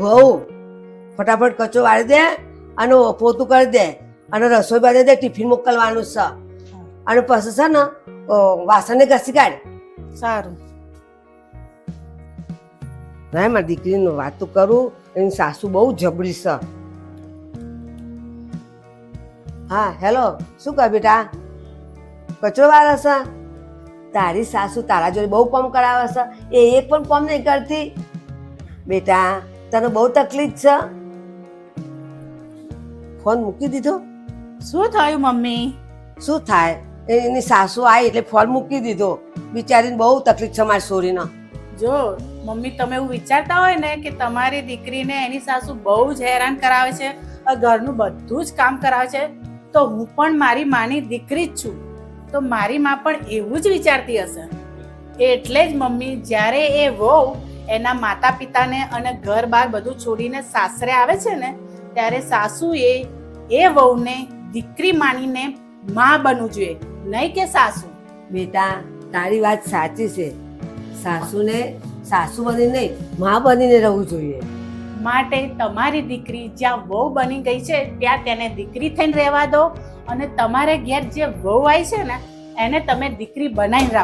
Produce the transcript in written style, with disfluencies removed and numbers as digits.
વહુ ફટાફટ કચો વાળી દે અને પોતું કરી દે અને રસોઈ બાંધી દે, ટિફિન મોકલવાનું છે. અને પછી છે ને વાસણને ઘસી કાઢ. સારું. ના મારી દીકરીની વાત તો કરું, એની સાસુ બહુ જબરી છે. હા હેલો, શું કહે બેટા? કચરો વાળે છે? તારી સાસુ તારા જોડે બહુ કામ કરાવે છે, એ એક પણ કામ નહીં કરતી. બેટા તને બહુ તકલીફ છે. ફોન મૂકી દીધો? શું થયું મમ્મી? શું થાય, એની સાસુ આવી એટલે ફોન મૂકી દીધો. બિચારીને બહુ તકલીફ છે મારી છોરીને. જો મમ્મી, તમે એવું વિચારતા હોય ને કે તમારી દીકરીને એની સાસુ બહુ જ હેરાન કરાવે છે, ઘરનું બધું જ કામ કરાવે છે, તો હું પણ મારી માની દીકરી જ છું. તો મારી માં પણ એવું જ વિચારતી હશે. એટલે જ મમ્મી, જ્યારે એ વહુ એના માતા પિતાને અને ઘર બાર બધું છોડીને સાસરે આવે છે ને, ત્યારે સાસુએ એ વહુને દીકરી માનીને માં બનવું જોઈએ, નહીં કે સાસુ. બેટા તારી વાત સાચી છે. સાસુને સાસુ બની નહીં, માં બનીને રહેવું જોઈએ. માટે તમારી દીકરી જ્યાં વહુ બની ગઈ છે ત્યાં તેને દીકરી થઈને રહેવા દો, અને તમારે ઘેર જે વહુ આવી છે ને એને તમે દીકરી બનાવીને રાખો.